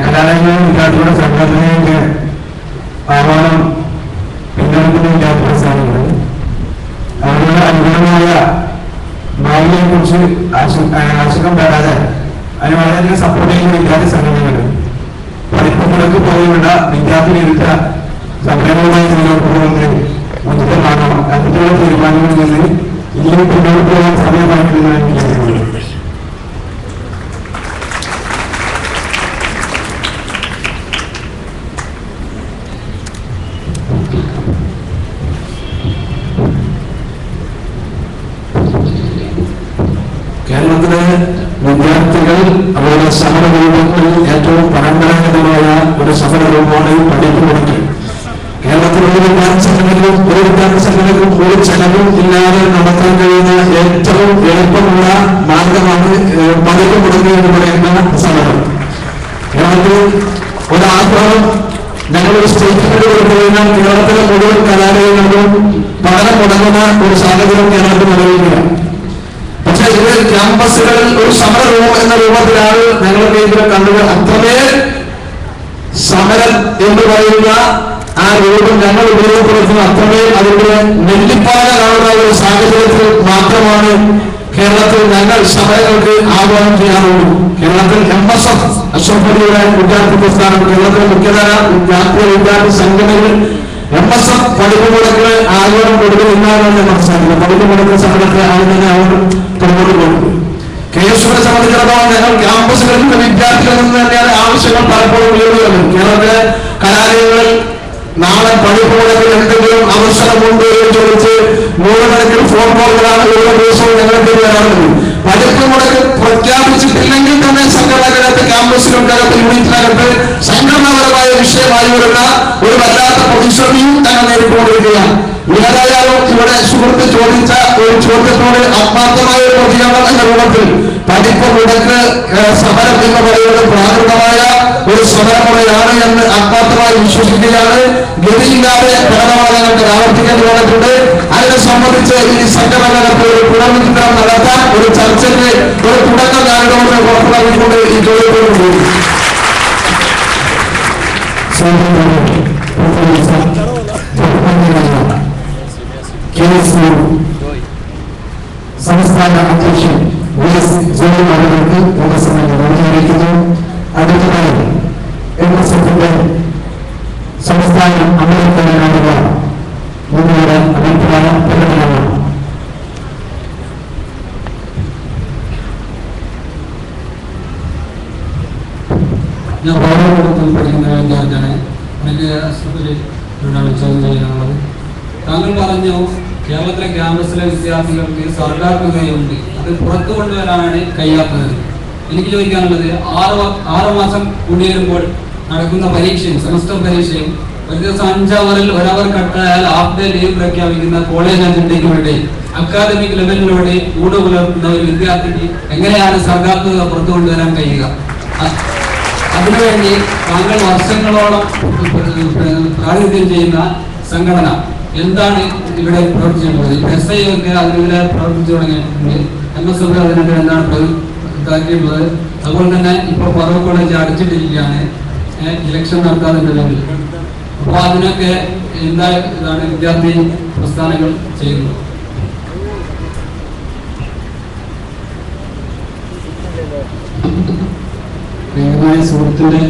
കലാലയങ്ങളിൽ വിദ്യാർത്ഥികളുടെ സംഘടനയുടെ ആഹ്വാനം പിന്തുണക്കുന്ന വിദ്യാർത്ഥി പ്രസ്ഥാനങ്ങൾ അവരുടെ അനുകൂലമായ ഭാവിയെ കുറിച്ച് ആശങ്കം പേടാതെ അതിന് വളരെയധികം സപ്പോർട്ട് ചെയ്യുന്ന വിദ്യാർത്ഥി സംഘടനകൾ പഠിപ്പുകൾക്ക് പോലെയുള്ള വിദ്യാർത്ഥി വിരുദ്ധ സംഘടനകളുമായി മുന്നോട്ട് പോകുന്നതിന് മുൻതൂക്കമാകണം. അത്തരത്തിലുള്ള തീരുമാനങ്ങളിൽ നിന്ന് ഇനിയും മുന്നോട്ട് പോകാൻ സമയമായിട്ടുള്ളതാണ് എനിക്ക് തോന്നുന്നത്. കേരളത്തിലെ വിദ്യാർത്ഥികൾ അവരുടെ സമരരൂപങ്ങളിൽ ഏറ്റവും പരമ്പരാഗതമായ ഒരു സമരരൂപമാണ് പഠിപ്പ് മുടക്കൽ. കേരളത്തിലുള്ള വിദ്യാർത്ഥി സംഘടനകളും ഒരു വിദ്യാർത്ഥി സംഘടനകളും ഒരു ചെലവും ഇല്ലാതെ നടത്താൻ കഴിയുന്ന ഏറ്റവും എളുപ്പമുള്ള മാർഗമാണ് പഠിപ്പ് മുടക്കുക എന്ന് പറയുന്ന സമരം. കേരളത്തിൽ ഒരാഗ്രഹം ഞങ്ങളൊരു സ്റ്റേറ്റ്മെന്റ് കൊടുത്തുകഴിഞ്ഞാൽ കേരളത്തിലെ മുഴുവൻ കലാലയങ്ങളിലും പഠനം മുടങ്ങുന്ന ഒരു സാഹചര്യം കേരളത്തിൽ നിലവിലില്ല. പക്ഷെ ഇത് ക്യാമ്പസുകളിൽ ഒരു സമരരൂപം എന്ന രൂപത്തിലാണ് ഞങ്ങളുടെ ഇതിനെ കണ്ടത്. അത്രമേൽ സമരം എന്ന് പറയുന്ന ആ രൂപം ഞങ്ങൾ ഉപയോഗപ്പെടുത്തുന്ന അത്രമേൽ അതിന്റെ നെല്ലിപ്പാല കാണുന്ന ഒരു സാഹചര്യത്തിൽ മാത്രമാണ് കേരളത്തിൽ ഞങ്ങൾ സമരങ്ങൾക്ക് ആഹ്വാനം ചെയ്യാറുള്ളൂ. കേരളത്തിൽ MSF അശ്വഫലിയുടെ വിദ്യാർത്ഥി പ്രസ്ഥാനം, കേരളത്തിലെ മുഖ്യധാര വിദ്യാർത്ഥി സംഘടനകൾ MSF പഠിപ്പ് മുടക്കിന് ആഹ്വാനം കൊടുക്കുന്നില്ലാന്ന് മനസ്സിലാക്കുന്നത്. പഠിപ്പ് മുടക്കുന്ന സമരത്തെ ആദ്യം അവർ തുറന്നു കൊടുക്കും. KSUവിനെ സംബന്ധിച്ചിടത്തോളം ഞങ്ങൾ ക്യാമ്പസുകളിൽ വിദ്യാർത്ഥികളിൽ നിന്ന് തന്നെയാണ് ആവശ്യങ്ങൾ പലപ്പോഴും ഉയർന്നത്. കേരളത്തിലെ കലാലയങ്ങളിൽ നാളെ പഠിപ്പ് മുടക്കിൽ എന്തെങ്കിലും അവസരമുണ്ടോ എന്ന് ചോദിച്ച് നൂറുകണക്കിന് ഫോൺ കോളുകളാണ് ഓരോ ദിവസവും ഞങ്ങൾക്ക് വരാറുള്ളത്. പഠിപ്പ് മുടക്ക് പ്രഖ്യാപിച്ചിട്ടില്ലെങ്കിൽ തന്നെ സംഘടനകൾക്ക് ക്യാമ്പസിനകത്ത് യൂണിറ്റിനകത്ത് സംഘടനാപരമായ വിഷയമായി വരുന്ന ഒരു വല്ലാത്ത പ്രതിസന്ധിയും ഞങ്ങൾ നേരിട്ടുകൊണ്ടിരിക്കുകയാണ്. ഏതായാലും ഇവിടെ സുഹൃത്ത് ചോദിച്ച ഒരു ചോദ്യത്തോട് ആത്മാർത്ഥമായ ഒരു പ്രതികരണം എന്ന രൂപത്തിൽ പഠിപ്പ് മുടക്ക് സമരം എന്ന് പറയുന്നത് പ്രാകൃതമായ ഒരു സമരമുറയാണ് എന്ന് ആത്മാർത്ഥമായി വിശ്വസിക്കുകയാണ്. ഗതിയില്ലാതെ പഠനവാദങ്ങൾക്ക് ആവർത്തിക്കേണ്ടി വന്നിട്ടുണ്ട്. അതിനെ സംബന്ധിച്ച് ഈ സംഘടനകൾക്ക് ഒരു പുനർവിചിന്തനം നടത്താൻ ഒരു ചർച്ചയ്ക്ക് ഒരു തുടക്കം ഞാനിടോട് പുറത്തിറങ്ങിക്കൊണ്ട് ഈ ചോദ്യത്തോട് പോകും. സംസ്ഥാന അധ്യക്ഷൻ VS ജോയി അവർക്ക് പൊതുസമ്മേളനം നന്ദി അറിയിക്കുന്നു. അടുത്തതായി MSFന്റെ സംസ്ഥാന അമേരിക്കനായുള്ള നിങ്ങളുടെ അഭിപ്രായ പ്രകടനമാണ്. ഞാൻ പാലക്കാട് പഠിക്കുന്ന വിദ്യാർത്ഥിയാണ്. വലിയ ആശുപത്രിയിലാണ് ചോദ്യം ചെയ്യാനുള്ളത്. താങ്കൾ പറഞ്ഞു കേരളത്തിലെ ക്യാമ്പസിലെ വിദ്യാർത്ഥികൾക്ക് സർക്കാർ തുകയുണ്ട്, അത് പുറത്തു കൊണ്ടുവരാനാണ് കഴിയാത്തത്. എനിക്ക് ചോദിക്കാനുള്ളത്, 6 മാസം കൂടി വരുമ്പോൾ നടക്കുന്ന പരീക്ഷയും സെമസ്റ്റർ പരീക്ഷയും ഒരു ദിവസം 5 അവറിൽ 1 അവർ കട്ടായാൽ ഹാഫ് ഡേ ലീവ് പ്രഖ്യാപിക്കുന്ന കോളേജ് അജണ്ടയിലൂടെ അക്കാദമിക് ലെവലിലൂടെ കൂടെ പുലർത്തുന്ന ഒരു വിദ്യാർത്ഥിക്ക് എങ്ങനെയാണ് സർക്കാർ തുക പുറത്തു കൊണ്ടുവരാൻ കഴിയുക? അതിനുവേണ്ടി താങ്കൾ വർഷങ്ങളോളം പ്രാതിനിധ്യം ചെയ്യുന്ന സംഘടന എന്താണ് ഇവിടെ പ്രവർത്തിച്ചിട്ടുള്ളത്? SI ഒക്കെ അതിനെതിരെ പ്രവർത്തിച്ചു തുടങ്ങിയിട്ടുണ്ട്. MSF അതിനെതിരെ എന്താണ് ഇതാക്കിയിട്ടുള്ളത്? അതുപോലെ തന്നെ ഇപ്പോൾ ഫറൂഖ് കോളേജ് അടച്ചിട്ടിരിക്കുകയാണ് ഇലക്ഷൻ നടത്താതിന്റെ പേരിൽ. അപ്പോൾ അതിനൊക്കെ ഇതാണ് വിദ്യാർത്ഥി പ്രസ്ഥാനങ്ങൾ ചെയ്യുന്നത്. സുഹൃത്തിന്റെ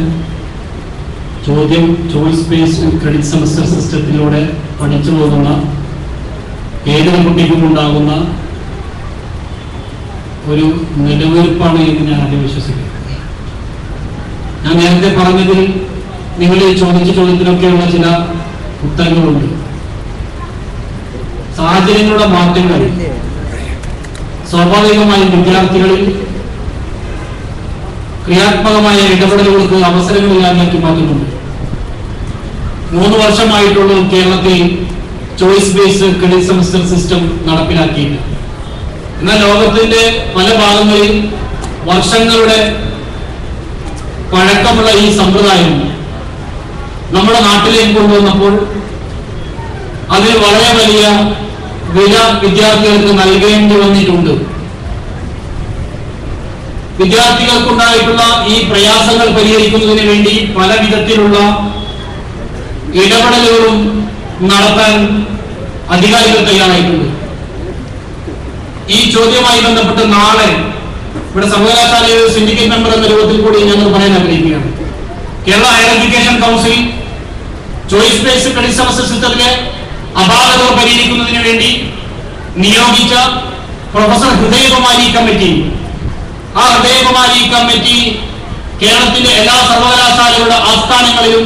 ചോദ്യം ചോയ്സ് ബേസ്ഡ് ക്രെഡിറ്റ് സെമസ്റ്റർ സിസ്റ്റത്തിലൂടെ പഠിച്ചു പോകുന്ന ഏതൊരു കുട്ടിക്കും ഉണ്ടാകുന്ന ഒരു നിലനിൽപ്പാണ് എന്ന് ഞാൻ ആദ്യം വിശ്വസിക്കുന്നത്. ഞാൻ നേരത്തെ പറഞ്ഞതിൽ നിങ്ങൾ ചോദിച്ച ചോദ്യത്തിനൊക്കെയുള്ള ചില ഉത്തരങ്ങളുണ്ട്. സാഹചര്യങ്ങളുടെ മാറ്റങ്ങൾ സ്വാഭാവികമായും വിദ്യാർത്ഥികളിൽ ക്രിയാത്മകമായ ഇടപെടലുകൾക്ക് അവസരങ്ങളില്ലാതാക്കി മാറ്റുന്നുണ്ട്. 3 വർഷമായിട്ടുള്ള കേരളത്തിൽ choice based credit semester system നടപ്പിലാക്കിയില്ല. എന്നാൽ ലോകത്തിന്റെ പല ഭാഗങ്ങളിൽ വർഷങ്ങളുടെ പഴക്കമുള്ള ഈ സമ്പ്രദായം നമ്മുടെ നാട്ടിലേക്ക് കൊണ്ടുവന്നപ്പോൾ അതിന് വളരെ വലിയ വില വിദ്യാർത്ഥികൾക്ക് നൽകേണ്ടി വന്നിട്ടുണ്ട്. വിദ്യാർത്ഥികൾക്കുണ്ടായിട്ടുള്ള ഈ പ്രയാസങ്ങൾ പരിഹരിക്കുന്നതിന് വേണ്ടി പല വിധത്തിലുള്ള ഇടപെടലുകളും നടത്താൻ അധികാരികൾ തയ്യാറായിട്ടുണ്ട്. ഈ ചോദ്യവുമായി ബന്ധപ്പെട്ട് നാളെ ഇവിടെ സർവകലാശാലയുടെ സിൻഡിക്കേറ്റ് മെമ്പർ എന്ന രൂപത്തിൽ കൂടി ഞങ്ങൾ പറയാൻ ആഗ്രഹിക്കുകയാണ്. Kerala higher education council choice based credit semester സിസ്റ്റത്തിലെ അപാകതകൾ പരിഹരിക്കുന്നതിന് വേണ്ടി നിയോഗിച്ച പ്രൊഫസർ ഹൃദയകുമാരി കമ്മിറ്റി, ആ ഹൃദയകുമാരി കമ്മിറ്റി കേരളത്തിന്റെ എല്ലാ സർവകലാശാലകളുടെ ആസ്ഥാനങ്ങളിലും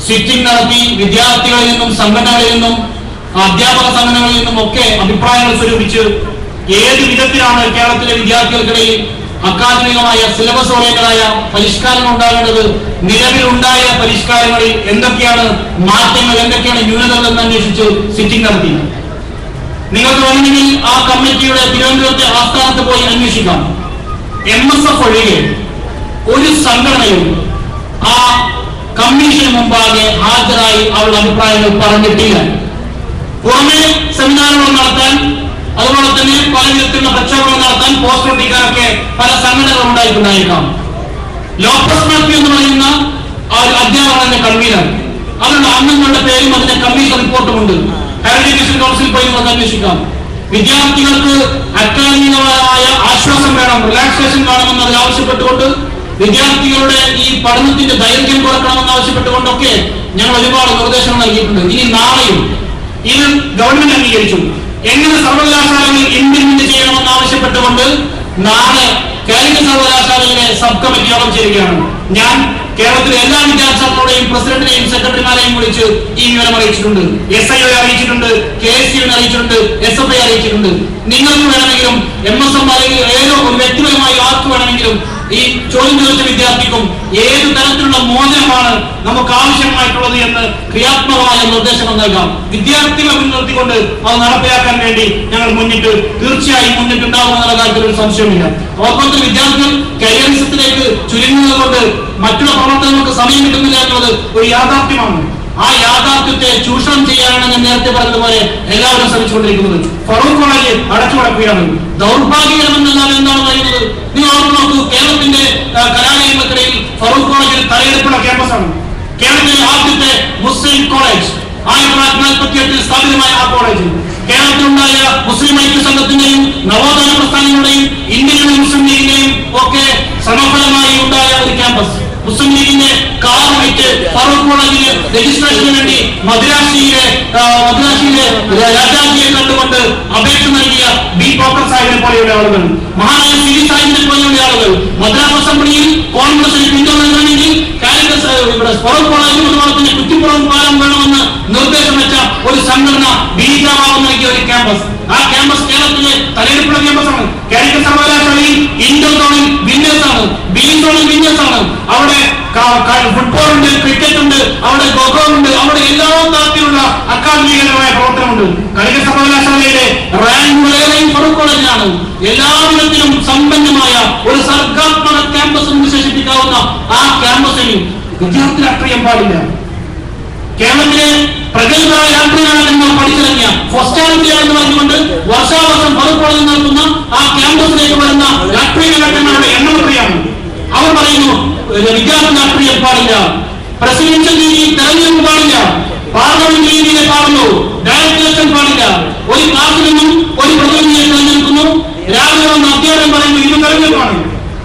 സിറ്റിംഗ് നടത്തി വിദ്യാർത്ഥികളിൽ നിന്നും സംഘടനകളിൽ നിന്നും അധ്യാപക സംഘടനകളിൽ നിന്നും ഒക്കെ അഭിപ്രായങ്ങൾ സ്വരൂപിച്ച് ഏത് വിധത്തിലാണ് കേരളത്തിലെ വിദ്യാർത്ഥികൾക്കിടയിൽ അക്കാദമികമായ സിലബസ് ഓറിയന്റഡായ പരിഷ്കാരങ്ങൾ ഉണ്ടാകേണ്ടത്, നിലവിലുണ്ടായ പരിഷ്കാരങ്ങളിൽ എന്തൊക്കെയാണ് മാറ്റങ്ങൾ, എന്തൊക്കെയാണ് ന്യൂനതകൾ എന്ന് അന്വേഷിച്ച് സിറ്റിംഗ് നടത്തി. നിങ്ങൾക്ക് വേണമെങ്കിൽ ആ കമ്മിറ്റിയുടെ തിരുവനന്തപുരത്തെ ആസ്ഥാനത്ത് പോയി അന്വേഷിക്കാം. MSF ഒഴികെ ഒരു സംഘടനയും ആ കമ്മീഷന് മുമ്പാകെ ഹാജരായി അവരുടെ അഭിപ്രായങ്ങൾ പറഞ്ഞിട്ടില്ല. പുറമെ സെമിനാറുകൾ നടത്താൻ, അതുപോലെ തന്നെ പല വിധത്തിലുള്ള പ്രക്ഷോഭങ്ങൾ നടത്താൻ പോസ്റ്റർ ഒട്ടിക്കാനൊക്കെ പല സംഘടനകൾ ഉണ്ടായിട്ടുണ്ടായേക്കാം. ലോപ്പസ് മാത്യു എന്ന് പറയുന്ന ആ ഒരു അധ്യാപകന്റെ കൺവീനർ, അവരുടെ അംഗങ്ങളുടെ പേരും അതിന്റെ കമ്മീഷൻ റിപ്പോർട്ടുമുണ്ട്. ഹയർ എഡ്യൂക്കേഷൻ കൗൺസിൽ പോയി നമുക്ക് അന്വേഷിക്കാം. വിദ്യാർത്ഥികൾക്ക് അക്കാദമികമായ ആശ്വാസം വേണം, റിലാക്സേഷൻ വേണമെന്ന് അതിൽ ആവശ്യപ്പെട്ടുകൊണ്ട്, വിദ്യാർത്ഥികളുടെ ഈ പഠനത്തിന്റെ ദൈർഘ്യം കുറക്കണമെന്ന് ആവശ്യപ്പെട്ടുകൊണ്ടൊക്കെ ഞങ്ങൾ ഒരുപാട് നിർദ്ദേശങ്ങൾ നൽകിയിട്ടുണ്ട്. ഇനി നാളെയും ഇത് ഗവൺമെന്റ് അംഗീകരിച്ചു. എങ്ങനെ സർവകലാശാലകൾ ഇംപ്ലിമെന്റ് ചെയ്യണമെന്ന് ആവശ്യപ്പെട്ടുകൊണ്ട് നാളെ കാലിക്കറ്റ് സർവകലാശാലയിലെ സബ് കമ്മിറ്റി യോഗം ചേരുകയാണ്. ഞാൻ കേരളത്തിലെ എല്ലാ വിദ്യാർത്ഥികളുടെയും പ്രസിഡന്റിനെയും സെക്രട്ടറിമാരെയും വിളിച്ച് ഈ വിവരം അറിയിച്ചിട്ടുണ്ട്. SIO അറിയിച്ചിട്ടുണ്ട്, KSU അറിയിച്ചിട്ടുണ്ട്, SFI അറിയിച്ചിട്ടുണ്ട്. നിങ്ങൾക്ക് വേണമെങ്കിലും MSM അല്ലെങ്കിൽ ഏതോ ഒരു വ്യക്തിപരമായി ആർക്ക് വേണമെങ്കിലും ഈ ചോദ്യം ചോദിച്ച വിദ്യാർത്ഥിക്കും ഏത് തരത്തിലുള്ള മോചനമാണ് നമുക്ക് ആവശ്യമായിട്ടുള്ളത് എന്ന് ക്രിയാത്മകമായ നിർദ്ദേശങ്ങൾ നൽകാം. വിദ്യാർത്ഥികളെ മുൻനിർത്തിക്കൊണ്ട് അത് നടപ്പിലാക്കാൻ വേണ്ടി ഞങ്ങൾ തീർച്ചയായും മുന്നിട്ടുണ്ടാകുമെന്നുള്ള കാര്യത്തിൽ ഒരു സംശയമില്ല. ഓർമ്മത്തിൽ വിദ്യാർത്ഥികൾ കരിയറിസത്തിലേക്ക് ചുരുങ്ങുന്നത് കൊണ്ട് മറ്റുള്ള പ്രവർത്തനങ്ങൾക്ക് സമയം കിട്ടുന്നില്ല എന്നുള്ളത് ഒരു യാഥാർത്ഥ്യമാണ്. ആ യാഥാർത്ഥ്യത്തെ ചൂഷണം ചെയ്യാനാണ് ഞാൻ നേരത്തെ പറഞ്ഞതുപോലെ എല്ലാവരും ശ്രമിച്ചുകൊണ്ടിരിക്കുന്നത്. ഫറൂഖ് കോളേജ് അടച്ചുകിടക്കുകയാണ്. ദൗർഭാഗ്യകരമെന്നല്ലാതെ എന്താണ് പറയുന്നത്? നിങ്ങൾ ഓർമ്മ നോക്കൂ, കേരളത്തിന്റെ കലാലയങ്ങൾക്കിടയിൽ ഫറൂഖ് കോളേജിൽ തലയെടുപ്പുള്ള ക്യാമ്പസാണ്. കേരളത്തിലെ ആദ്യത്തെ മുസ്ലിം കോളേജ് 1948 സ്ഥാപിതമായ ആ കോളേജ് കേരളത്തിലുണ്ടായ മുസ്ലിം ഐക്യ സംഘത്തിന്റെയും നവോത്ഥാന പ്രസ്ഥാനങ്ങളുടെയും ഇന്ത്യൻ മുസ്ലിം ലീഗിന്റെയും ഒക്കെ സമഫലമായി ഉണ്ടായ ഒരു ക്യാമ്പസ്. മുസ്ലിം ലീഗിന്റെ കാറുമായിട്ട് ഫറൂഖ് കോളേജിന് രജിസ്ട്രേഷന് വേണ്ടി മദ്രാശിയിലെ രാജാജിയെ കണ്ടുകൊണ്ട് അപേക്ഷ നൽകിയ ബി പോക്കർ സാഹിബിനെ പോലെയുള്ള ആളുകൾ, മഹാനായ സിരി സാഹിബിനെ പോലെയുള്ള ആളുകൾ മദ്രാസ് അസംബ്ലിയിൽ കോൺഗ്രസിന് പിന്തുണ നൽകണമെങ്കിൽ ഫറൂഖ് കോളേജിൽ അതുപോലെ തന്നെ കുറ്റിപ്പുറം പാലം വേണമെന്ന് നിർദ്ദേശം വെച്ച ഒരു സംഘടന ബീജാവാദം നൽകിയ ഒരു ക്യാമ്പസ്. ആ ക്യാമ്പസ് കേരളത്തിലെ തലയെടുപ്പുള്ള ക്യാമ്പസാണ്. കാലിക്കറ്റ് സർവകലാശാലയിൽ ഇന്റർ സോണിൽ വിന്നേഴ്സ് ആണ്, ബി സോണിൽ വിന്നേഴ്സ് ആണ്. അവിടെ ഫുട്ബോൾ ഉണ്ട്, ക്രിക്കറ്റ് ഉണ്ട്, അവിടെ ഗോഗോ ഉണ്ട്, അവിടെ എല്ലാ തരത്തിലുള്ള അക്കാദമികപരമായ പ്രവർത്തനമുണ്ട്. കാലിക്കറ്റ് സർവകലാശാലയിലെ റാങ്കുകളേറെയും ഫറൂഖ് കോളേജിലാണ്. എല്ലാവിധത്തിലും സമ്പന്നമായ ഒരു സർഗാത്മക ക്യാമ്പസ് എന്ന് വിശേഷിപ്പിക്കാവുന്ന ആ ക്യാമ്പസിൽ വിദ്യാർത്ഥി രാഷ്ട്രീയം പാടില്ല. കേരളത്തിലെ പ്രഗത്ഭരായ രാഷ്ട്രീയങ്ങൾ പഠിച്ചിറങ്ങിയ എന്ന് പറഞ്ഞുകൊണ്ട് വർഷാവർഷം ഫറൂഖ് കോളേജിൽ നടത്തുന്ന ആ ക്യാമ്പസിലേക്ക് വരുന്ന രാഷ്ട്രീയ നേതാക്കന്മാരുടെ എണ്ണം എത്രയാണ്? അവർ പറയുന്നു വിദ്യാർത്ഥി രാഷ്ട്രീയം പാടില്ല, പ്രസിഡൻഷ്യൽ രീതിയിൽ തെരഞ്ഞെടുപ്പ് പാടില്ല, പാർലമെന്റ് രീതിയിലെ പാടുന്നു, ഡയറക്ട് ഇലക്ഷൻ പാടില്ല. ഒരു ക്ലാസ്സിൽ നിന്നും ഒരു പ്രതിനിധിയെ തെരഞ്ഞെടുക്കുന്നു, രാവിലെ വന്ന് അധ്യാപനം പറയുന്നു ഇത് തെരഞ്ഞെടുപ്പാണ്.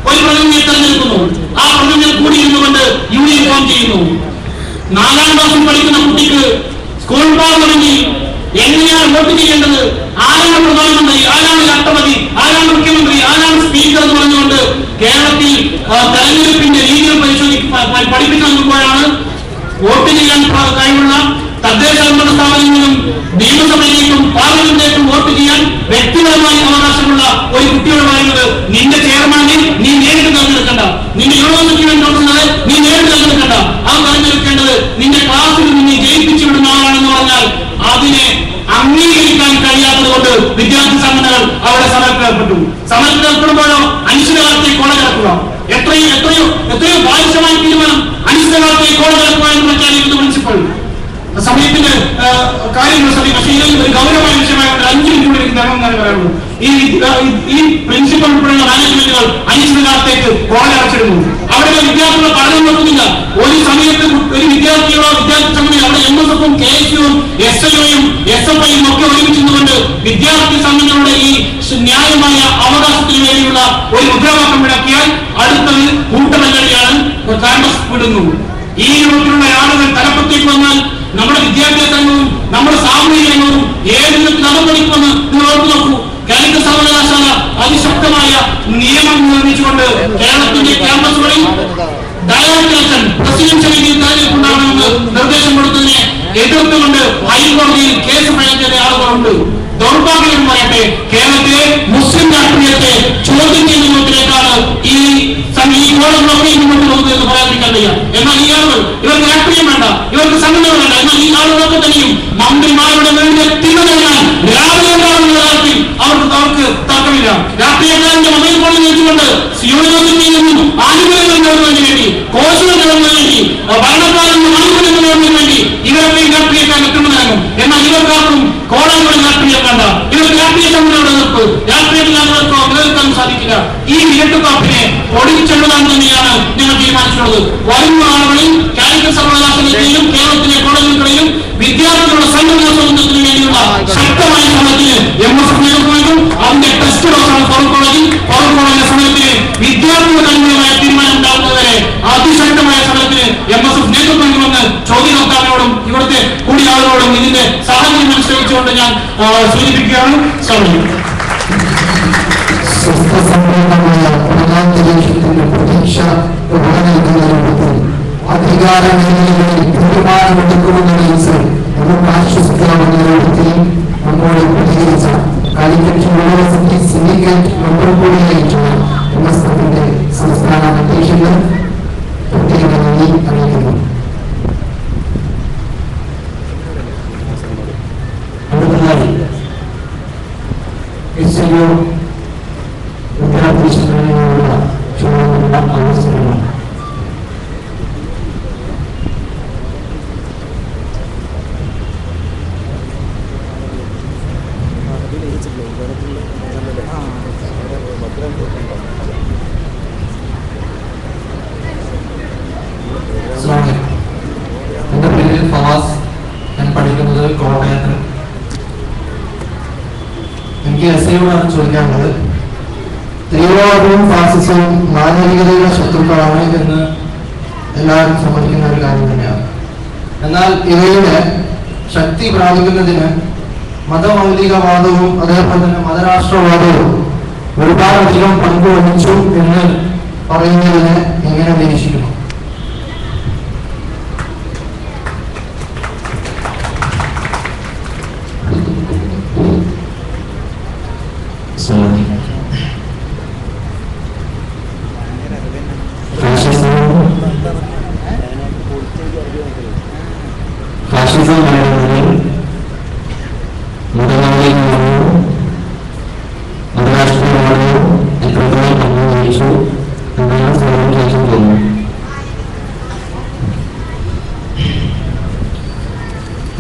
ഒരു പ്രതിനിധിയെ തെരഞ്ഞെടുക്കുന്നു, ആ പ്രതിനിധികൾ കൂടിയിരുന്നുകൊണ്ട് യൂണിയൻ ഫോം ചെയ്യുന്നു. 4ാം ക്ലാസ്സിൽ പഠിക്കുന്ന കുട്ടിക്ക് സ്കൂൾ പാർലമെന്റിൽ എങ്ങനെയാണ് വോട്ട് ചെയ്യേണ്ടത്, ആരാണ് പ്രധാനമന്ത്രി, ആരാണ് രാഷ്ട്രപതി, ആരാണ് മുഖ്യമന്ത്രി, ആരാണ് സ്പീക്കർ എന്ന് പറഞ്ഞുകൊണ്ട് കേരളത്തിൽ തെരഞ്ഞെടുപ്പിന്റെ രീതികൾ പഠിപ്പിക്കാൻ നോക്കുമ്പോഴാണ് വോട്ട് ചെയ്യാൻ കഴിവുള്ള തദ്ദേശ ഭരണ സ്ഥാപനങ്ങളിലും നിയമസഭയിലേക്കും പാർലമെന്റിലേക്കും വോട്ട് ചെയ്യാൻ വ്യക്തിപരമായി അവകാശമുള്ള ഒരു കുട്ടിയോട് പറയുന്നത് നിന്റെ ചെയർമാനെ നീ നേരിട്ട് തെരഞ്ഞെടുക്കണ്ട, നിന്റെ യൂണിവേഴ്സിറ്റി നോക്കുന്നത് നീ നേരിട്ട് തെരഞ്ഞെടുക്കണ്ട, ആ തെരഞ്ഞെടുക്കേണ്ടത് നിന്റെ ക്ലാസ്സിൽ നിന്ന് ജയിപ്പിച്ചു വിടുന്ന ആളാണെന്ന് പറഞ്ഞാൽ അതിനെ അംഗീകരിക്കാൻ കഴിയാത്തത് കൊണ്ട് വിദ്യാർത്ഥി സംഘടനകൾ അവിടെ സമരത്തിലേർപ്പെട്ടു. സമരത്തിലേർപ്പെടുമ്പോഴോ അനിശ്ചിതകാലത്തെ കോളേജിറക്കുക, എത്രയോ ബാലിശമായ തീരുമാനം അനിശ്ചിതകാലത്തെ കോളേജിറക്കുക എന്ന് പ്രഖ്യാപിക്കുന്നു പ്രിൻസിപ്പൽ. സമയത്തിന്റെ കാര്യങ്ങൾ പക്ഷേ ഇതിൽ ഒരു ഗൗരവമായ വിഷയമായതുകൊണ്ട് 5 മിനിറ്റ് കൂടി എനിക്ക് തരണമെന്നാണ് പറയുന്നത്. ഈ പ്രിൻസിപ്പൽ ഉൾപ്പെടെയുള്ള മാനേജ്മെന്റുകൾ അനിശ്ചിതകാലത്തേക്ക് കോള അടച്ചിടുന്നു. അവിടെയുള്ള വിദ്യാർത്ഥികളെ പഠനം നടത്തുന്നില്ല. ഒരു സമയത്ത് ഒരു വിദ്യാർത്ഥികളോ വിദ്യാർത്ഥി സമിതി അവിടെ MSFും KSUവും SLOയും SFIയും ഒക്കെ ഒരുമിച്ചുകൊണ്ട് വിദ്യാർത്ഥി സംഘടനകളുടെ ഈ ന്യായമായ അവകാശത്തിന് വേണ്ടിയുള്ള ഒരു മുദ്രാവാക്യം മുടക്കിയാൽ അടുത്തത് കൂട്ടമല്ലടിയാണ് ക്യാമ്പസ് വിടുന്നു. ഈ രൂപത്തിലുള്ള ആളുകൾ തലപ്പത്തേക്ക് വന്നാൽ നമ്മുടെ വിദ്യാഭ്യാസ രംഗവും നമ്മുടെ സാമൂഹിക രംഗവും ഏത് വിധത്തിൽ നടപടിക്കുമെന്ന് നിങ്ങൾ ഓർത്തു നോക്കൂ. കാലിക്കറ്റ് സർവകലാശാല അതിശക്തമായ നിയമം നിർമ്മിച്ചുകൊണ്ട് കേരളത്തിന്റെ ക്യാമ്പസുകളിൽ ഡയറക്ടറേഷൻ പ്രസിഡൻഷ്യൽ രീതിയിൽ തെരഞ്ഞെടുപ്പുണ്ടാകണമെന്ന് നിർദ്ദേശം കൊടുത്തതിനെ എതിർത്തുകൊണ്ട് ഹൈക്കോടതിയിൽ കേസ് ഫയൽ ചെയ്ത ആളുകളുണ്ട്. ദൗർഭാഗ്യം പറയട്ടെ, കേരളത്തിലെ മുസ്ലിം രാഷ്ട്രീയത്തെ ചോദ്യം ചെയ്യുന്നതിലേക്കാണ് ഈ കോളങ്ങളൊക്കെ മുന്നോട്ട് പോകുന്നത് എന്ന് പറയാതിരിക്കാൻ വയ്യ. എന്നാൽ ഈ ആളുകൾ ഇവർക്ക് രാഷ്ട്രീയം വേണ്ട, ഇവർക്ക് സംഘടന വേണ്ട. എന്നാൽ ഈ ആളുകളൊക്കെ തന്നെയും മന്ത്രിമാരുടെ വീടിന്റെ തിരുവനന്തപുരം രാവിലെ ഉണ്ടാകുന്ന കാര്യത്തിൽ അവർക്ക് തർക്കമില്ല. രാഷ്ട്രീയക്കാരന്റെ മൊബൈൽ ഫോണിൽ വെച്ചുകൊണ്ട് യൂണിവേഴ്സിറ്റിയിൽ നിന്നും ആനുകൂല്യങ്ങൾ നേടുന്നതിന് വേണ്ടി, കോഴ്സുകൾ നേടുന്നതിന് വേണ്ടി, ഭരണക്കാരന്റെ ആനുകൂല്യങ്ങൾ നേടുന്നതിന് വേണ്ടി ഇവരൊക്കെ രാഷ്ട്രീയക്കാർ എത്തുന്നതാകും. എന്നാൽ ഇവർക്കാർക്കും കോളങ്ങളിൽ രാഷ്ട്രീയം വേണ്ട. ഇവർക്ക് രാഷ്ട്രീയ സംഘടനയുടെ എതിർപ്പ് രാഷ്ട്രീയത്തിൽ ഞങ്ങൾക്ക് നിലനിൽക്കാൻ സാധിക്കില്ല. ഈ ഇരട്ടുകാപ്പിനെ ഒടിച്ചെഴുതാൻ തന്നെയാണ് ഞങ്ങൾ തീരുമാനിച്ചിട്ടുള്ളത്. വരുന്ന ആളുകളിൽ കാലിക്കറ്റ് സർവകലാശാലയിലെയും കേരളത്തിലെ കോളേജുകളിലും വിദ്യാർത്ഥികളുടെ സംഘടനാ സ്വാതന്ത്ര്യത്തിന് വേണ്ടിയുള്ള ശക്തമായ സമരത്തിന് MSF നേതൃത്വം നൽകും. അതിന്റെ ടെസ്റ്റ് ഡോസാണ് ഫറൂഖ് കോളേജിലെ സമരത്തിന് വിദ്യാർത്ഥികളുടെ അനുകൂലമായ തീരുമാനം ഉണ്ടാകുന്നതുവരെ അതിശക്തമായ സമരത്തിന് MSF നേതൃത്വം നൽകുമെന്ന് ചോദ്യകർത്താവിനോടും ഇവിടുത്തെ കൂടിയ ആളുകളോടും ഇതിന്റെ സാഹചര്യം മനസ്സിലാക്കിച്ചുകൊണ്ട് ഞാൻ സൂചിപ്പിക്കുകയാണ്. പ്രതീക്ഷ അധികാര മേഖലകളിൽ തീരുമാനമെടുക്കുമെന്ന നമുക്ക് ആശ്വസിക്കാവുന്ന രൂപത്തിൽ നമ്മോട് പ്രതികരിച്ച കാലിക്കറ്റ് യൂണിവേഴ്സിറ്റി സിൻഡിക്കേറ്റ് മെമ്പർ കൂടിയായിട്ടുള്ള MSFിന്റെ സംസ്ഥാന അധ്യക്ഷന് പ്രത്യേക നന്ദി അറിയിക്കുന്നു. അടുത്തതായി SLO വിദ്യാർത്ഥി സംഘടനയോടുള്ള ചുമതല അവസരമാണ്. എന്റെ പേര് ഫവാസ്. ഞാൻ പഠിക്കുന്നത് കോട്ടയത്ത്. എനിക്ക് SIയോടാണ് ചോദിക്കാനുള്ളത്. തീവ്രവാദവും ഫാസിസവും മാനവികതയുടെ ശത്രുക്കളാണ് എന്ന് എല്ലാവരും സമ്മതിക്കുന്ന ഒരു കാര്യം തന്നെയാണ്. എന്നാൽ ഇവയുടെ ശക്തി പ്രാപിക്കുന്നതിന് മതമൗലികവാദവും അതേപോലെ തന്നെ മതരാഷ്ട്രവാദവും ഒരുപാടധികം പങ്കുവഹിച്ചു എന്ന് പറയുന്നതിനെ എങ്ങനെ നിരീക്ഷിക്കുന്നു? ഫാഷിസം പറയുന്നതിൽ മതമൗലികവാദവും മതരാഷ്ട്രീയവാദവും എത്രത്തോളം പങ്കുവഹിച്ചു എന്നാണ് സമരം ശേഷം തോന്നുന്നു.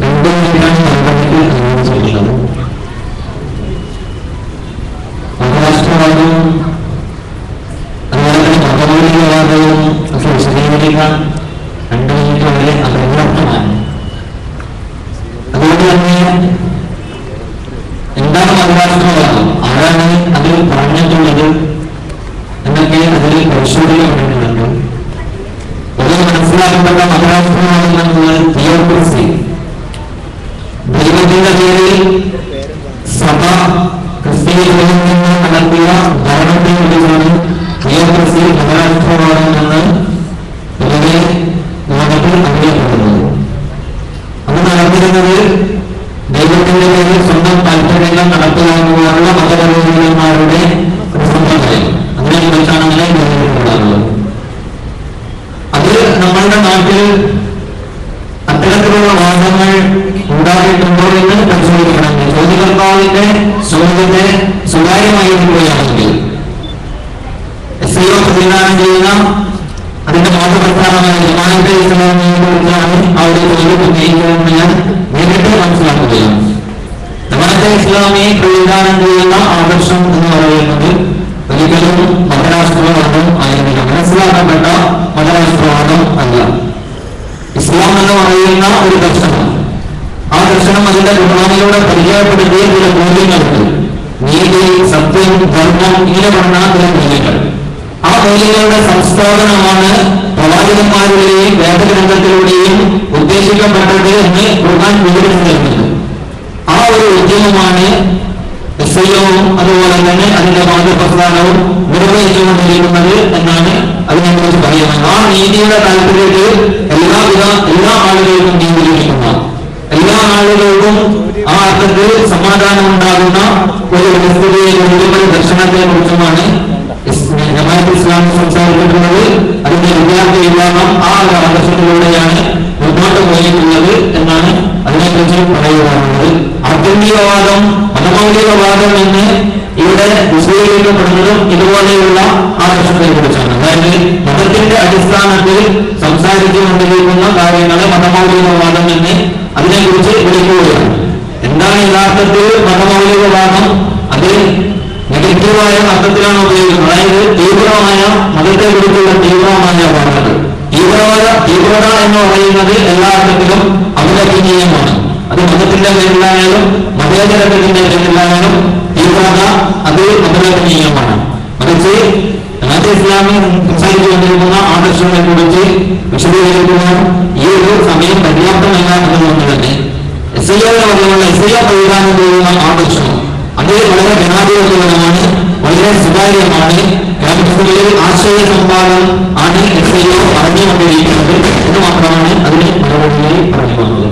രണ്ടും കൂടിയാണ് സംഘടനയ്ക്ക് അനുവദിച്ചിട്ടുള്ളത്. മതരാഷ്ട്രവാദവും അതുപോലെ തന്നെ മതമൗലികവാദവും ഒക്കെ വിശദീകരിക്കാൻ 2 മിനിറ്റ് വളരെ അപര്യാപ്തമാണ്. അതുകൊണ്ട് തന്നെ എന്താണ് മതരാഷ്ട്രവാദം, ആരാണ് അതിൽ പറഞ്ഞിട്ടുള്ളത് എന്നൊക്കെ അതിൽ പരിശോധിക്കപ്പെട്ടിട്ടുണ്ട്. പൊതുവെ മനസ്സിലാക്കപ്പെട്ട മതരാഷ്ട്രവാദം എന്നുള്ളത് തിയോക്രസി, ദൈവത്തിന്റെ പേരിൽ സഭ ക്രിസ്തീയതയിൽ നിന്ന് നടത്തിയ ഭരണത്തെ കുറിച്ചാണ് തിയോക്രസി മതരാഷ്ട്രവാദം എന്ന് പൊതുവെ ലോകത്തിൽ അറിയപ്പെടുന്നത്. അത് നടന്നിരുന്നത് ദൈവത്തിന്റെ പേരിൽ സ്വന്തം താല്പര്യങ്ങൾ നടത്തുക എന്നുള്ള മതപരന്മാരുടെ ഒരു സമ്പ്രദായം. അതിനെക്കുറിച്ചാണ് അങ്ങനെ വിവരിക്കപ്പെടാറുള്ളത്. അത് നമ്മളുടെ നാട്ടിൽ അത്തരത്തിലുള്ള വാദങ്ങൾ ഉണ്ടായിട്ടുണ്ടോ എന്ന് പരിശോധിക്കണമെങ്കിൽ ചോദ്യകർത്താവിന്റെ ചോദ്യത്തെ സ്വകാര്യമായിരിക്കുകയാണെങ്കിൽ SIO പ്രതിദാനം ചെയ്യുന്ന അതിന്റെ മാതൃപ്രസ്ഥാനമായ ജമാഅത്തെ ഇസ്ലാമിയെ കുറിച്ചാണ് അവിടെ ചോദ്യം ഉന്നയിക്കുന്നതെന്ന് ഞാൻ നേരിട്ട് മനസ്സിലാക്കുകയാണ്. നമ്മുടെ ജമാഅത്തെ ഇസ്ലാമി പ്രതിദാനം ചെയ്യുന്ന ആദർശം എന്ന് പറയുന്നത് ഒരിക്കലും മതരാഷ്ട്രവാദം ആയിരുന്നില്ല, മനസ്സിലാക്കപ്പെട്ട മതരാഷ്ട്രവാദം അല്ല. ഇസ്ലാം എന്ന് പറയുന്ന ഒരു ദർശനം, ആ ദർശനം അതിന്റെ ഖുർആനിലൂടെ പരിചയപ്പെടുത്തിയ ചില മൂല്യങ്ങളുണ്ട്. നീതി, സത്യം, ധർമ്മം, ഇങ്ങനെ പറഞ്ഞ ചില മൂല്യങ്ങൾ. ആ മൂല്യങ്ങളുടെ സംസ്ഥാപനമാണ് പ്രവാചകന്മാരുടെയും വേദഗ്രന്ഥത്തിലൂടെയും ഉദ്ദേശിക്കപ്പെട്ടത് എന്ന് ഖുർആൻ വിവരിച്ചു തരുന്നത്. ആ ഒരു ഉദ്യമമാണ് ഇസ്ലാമും അതുപോലെ തന്നെ അതിന്റെ മാതൃപ്രസ്ഥാനവും നിർവഹിച്ചുകൊണ്ടിരിക്കുന്നത് എന്നാണ് അതിനെക്കുറിച്ച് പറയുന്നത്. ആ നീതിയുടെ താല്പര്യത്തിൽ എല്ലാ ആളുകൾക്കും നീതി ലഭിക്കുന്ന, എല്ലാ ആളുകൾക്കും ആ അർത്ഥത്തിൽ സമാധാനം ഉണ്ടാകുന്ന ഒരു വ്യവസ്ഥിതിയെ കുറിച്ചും ദർശനത്തെ കുറിച്ചുമാണ് ജമാഅത്തെ ഇസ്ലാമി സംസാരിച്ചിട്ടുള്ളത്. അതിന്റെ വിദ്യാർത്ഥി വിഭാഗം ആ ഒരു ആദർശത്തിലൂടെയാണ് മുന്നോട്ട് പോയിട്ടുള്ളത് എന്നാണ് അതിനെക്കുറിച്ച് പറയുവാനുള്ളത്. ആത്യന്തികവാദം, മതമൗലികവാദം എന്ന് ഇവിടെ വിശദീകരിക്കപ്പെടുന്നതും ഇതുപോലെയുള്ള ആദർശത്തെ കുറിച്ചാണ്. അതായത് മതത്തിന്റെ അടിസ്ഥാനത്തിൽ സംസാരിച്ചുകൊണ്ടിരിക്കുന്ന കാര്യങ്ങളെ മതമൗലികവാദം എന്ന് അതിനെക്കുറിച്ച് വിളിക്കുകയാണ്. എന്താണ് യഥാർത്ഥത്തിൽ മതമൗലികവാദം? അത് നെഗറ്റീവായ അർത്ഥത്തിലാണ് ഉപയോഗിക്കുന്നത്. അതായത് തീവ്രമായ മതത്തെ കുറിച്ചുള്ള തീവ്രമായ വാദങ്ങൾ. തീവ്രത എന്ന് പറയുന്നത് എല്ലാ അർത്ഥത്തിലും അപലപനീയമാണ്. അത് മതത്തിന്റെ പേരിലായാലും മതേതരത്തിന്റെ പേരിലായാലും തീവ്രത അത് അപലപനീയമാണ്. മറിച്ച് ജമാഅത്തെ ഇസ്ലാമി സംസാരിച്ചുകൊണ്ടിരിക്കുന്ന ആദർശങ്ങളെ കുറിച്ച് വിശദീകരിക്കുന്ന ഈ ഒരു സമയം പര്യാപ്തമല്ല എന്നുകൊണ്ട് തന്നെ എസ്ഐഒ പരിധാനം ചെയ്യുന്ന ആദർശം അത് വളരെ ജനാധിപത്യപരമാണ്, വളരെ സുതാര്യമാണ്. ക്യാമ്പസുകളിൽ ആശയ സംവാദം ആണ് എസ്ഐഒ അറിഞ്ഞുകൊണ്ടിരിക്കുന്നത് എന്ന് മാത്രമാണ് അതിന് മറുപടിയായി പറഞ്ഞു വന്നത്.